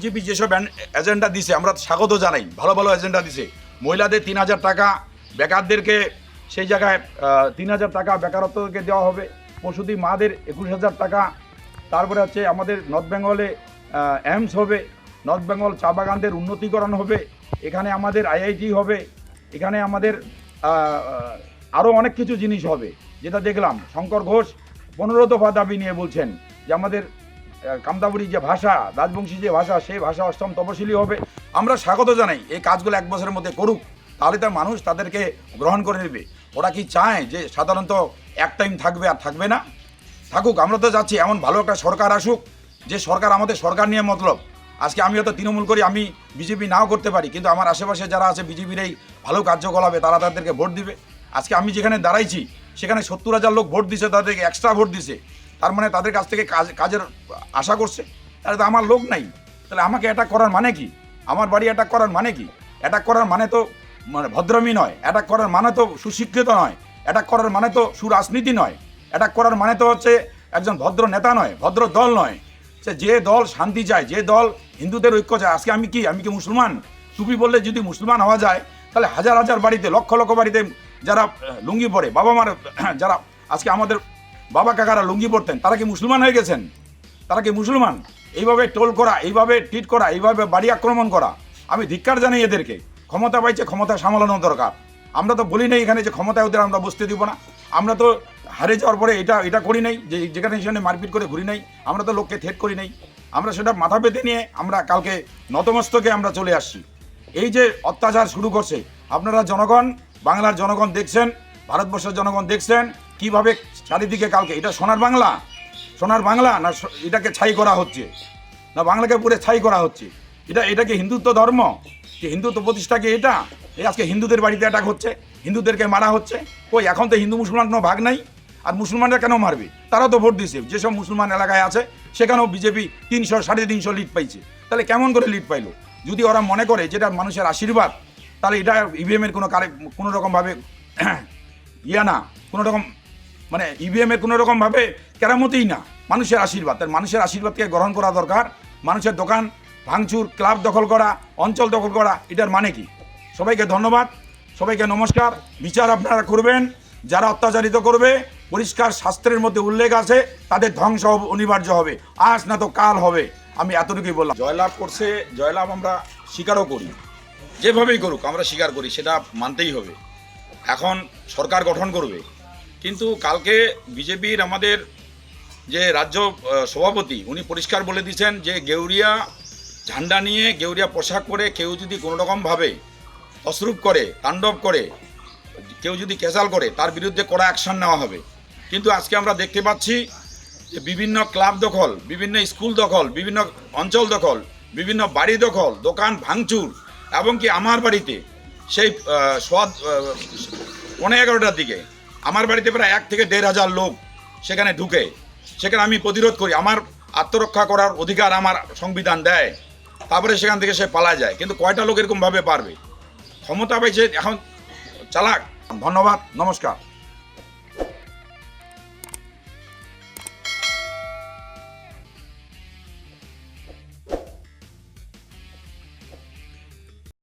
BJP যেসব agenda দিছে আমরা স্বাগত জানাই, ভালো ভালো এজেন্ডা দিছে। মহিলাদের 3,000 টাকা, বেকারদেরকে সেই জায়গায় 3,000 টাকা বেকারত্বকে দেওয়া হবে, প্রসূতি মাদের 21,000 টাকা। তারপরে হচ্ছে আমাদের নর্থ বেঙ্গলে এইমস হবে, নর্থ বেঙ্গল চা বাগানদের উন্নতিকরণ হবে, এখানে আমাদের আইআইটি হবে, এখানে আমাদের আরও অনেক কিছু জিনিস হবে যেটা দেখলাম। শঙ্কর ঘোষ 15 দফা দাবি নিয়ে বলছেন যে আমাদের কামতাপুরী যে ভাষা, রাজবংশী যে ভাষা, সেই ভাষা অষ্টম তপশিলি হবে। আমরা স্বাগত জানাই, এই কাজগুলো 1 বছরের মধ্যে করুক, তাহলে তার মানুষ তাদেরকে গ্রহণ করে নেবে। ওরা কি চায় যে সাধারণত এক টাইম থাকবে আর থাকবে না? থাকুক, আমরা তো চাচ্ছি এমন ভালো একটা সরকার আসুক, যে সরকার আমাদের সরকার নিয়ে মতলব। আজকে আমি হয়তো তৃণমূল করি, আমি বিজেপি নাও করতে পারি, কিন্তু আমার আশেপাশে যারা আছে বিজেপির এই ভালো কার্যকলাপে তারা তাদেরকে ভোট দিবে। আজকে আমি যেখানে দাঁড়াইছি সেখানে 70,000 লোক ভোট দিছে, তাদেরকে এক্সট্রা ভোট দিছে, তার মানে তাদের কাছ থেকে কাজের আশা করছে। তাহলে তো আমার লোক নাই, তাহলে আমাকে অ্যাটাক করার মানে কি? আমার বাড়ি অ্যাটাক করার মানে কি? অ্যাটাক করার মানে তো মানে ভদ্রমী নয়, অ্যাটাক করার মানে তো সুশিক্ষিত নয়, অ্যাটাক করার মানে তো সুরাজনীতি নয়, অ্যাটাক করার মানে তো হচ্ছে একজন ভদ্র নেতা নয়, ভদ্র দল নয়। যে দল শান্তি চায়, যে দল হিন্দুদের ঐক্য চায়। আজকে আমি কি মুসলমান? টুপি বললে যদি মুসলমান হওয়া যায়, তাহলে হাজার হাজার বাড়িতে, লক্ষ লক্ষ বাড়িতে যারা লুঙ্গি পরে, বাবা মার যারা আজকে আমাদের বাবা কাকারা লুঙ্গি পরতেন, তারা কি মুসলমান হয়ে গেছেন? তারা কি মুসলমান? এইভাবে টোল করা, এইভাবে ট্রিট করা, এইভাবে বাড়ি আক্রমণ করা, আমি ধিক্কার জানাই এদেরকে। ক্ষমতা পাইছে, ক্ষমতা সামলানো দরকার। আমরা তো বলি নাই এখানে যে ক্ষমতায় ওদের আমরা বসতে দিব না। আমরা তো হারে যাওয়ার পরে এটা করি নাই যে যেখানে সেখানে মারপিট করে ঘুরি নাই, আমরা তো লোককে থ্রেট করি নাই। আমরা সেটা মাথা পেতে নিয়ে আমরা কালকে নতমস্তকে আমরা চলে আসছি। এই যে অত্যাচার শুরু করছে, আপনারা জনগণ, বাংলার জনগণ দেখছেন, ভারতবর্ষের জনগণ দেখছেন কিভাবে চারিদিকে কালকে। এটা সোনার বাংলা, সোনার বাংলা না এটাকে ছাই করা হচ্ছে, না বাংলাকে পুরো ছাই করা হচ্ছে? এটা কি হিন্দুত্ব ধর্ম? কি হিন্দুত্ব প্রতিষ্ঠা কি এটা? এই আজকে হিন্দুদের বাড়িতে অ্যাটাক হচ্ছে, হিন্দুদেরকে মারা হচ্ছে। কই এখন তো হিন্দু মুসলমান কোনো ভাগ নাই। আর মুসলমানরা কেন মারবে? তারাও তো ভোট দিছে, যেসব মুসলমান এলাকায় আছে সেখানেও বিজেপি 300 350 লিড পাইছে। তাহলে কেমন করে লিড পাইলো? যদি ওরা মনে করে যেটা মানুষের আশীর্বাদ, তাহলে এটা ইভিএমের কোনো রকমভাবে না, কোনো রকম মানে ইভিএমের কোনো রকমভাবে কেরামতেই না, মানুষের আশীর্বাদ। তার মানুষের আশীর্বাদকে গ্রহণ করা দরকার। মানুষের দোকান ভাঙচুর, ক্লাব দখল করা, অঞ্চল দখল করা, এটার মানে কি? সবাইকে ধন্যবাদ, সবাইকে নমস্কার। বিচার আপনারা করবেন, যারা অত্যাচারিত করবে, পরিষ্কার শাস্ত্রের মধ্যে উল্লেখ আছে, তাদের ধ্বংস অনিবার্য হবে, আজ না তো কাল হবে। আমি এতটুকুই বললাম। জয়লাভ করছে, জয়লাভ আমরা স্বীকারও করি, যেভাবেই করুক আমরা স্বীকার করি, সেটা মানতেই হবে। এখন সরকার গঠন করবে, কিন্তু কালকে বিজেপির আমাদের যে রাজ্য সভাপতি, উনি পরিষ্কার বলে দিয়েছেন যে গেউরিয়া ঝান্ডা নিয়ে, গেউরিয়া পোশাক পরে কেউ যদি কোনো রকমভাবে অশ্রুপ করে, তাণ্ডব করে, কেউ যদি ক্যাচাল করে, তার বিরুদ্ধে কড়া অ্যাকশন নেওয়া হবে। কিন্তু আজকে আমরা দেখতে পাচ্ছি যে বিভিন্ন ক্লাব দখল, বিভিন্ন স্কুল দখল, বিভিন্ন অঞ্চল দখল, বিভিন্ন বাড়ি দখল, দোকান ভাঙচুর, এবং কি আমার বাড়িতে সেই 11:15টার দিকে আমার বাড়িতে প্রায় 1 থেকে 1,500 লোক সেখানে ঢুকে, সেখানে আমি প্রতিরোধ করি। আমার আত্মরক্ষা করার অধিকার আমার সংবিধান দেয়। তারপরে সেখান থেকে সে পালা যায়। কিন্তু কয়টা লোক এরকমভাবে পারবে? ক্ষমতা পাইছে, এখন চালাক। ধন্যবাদ, নমস্কার।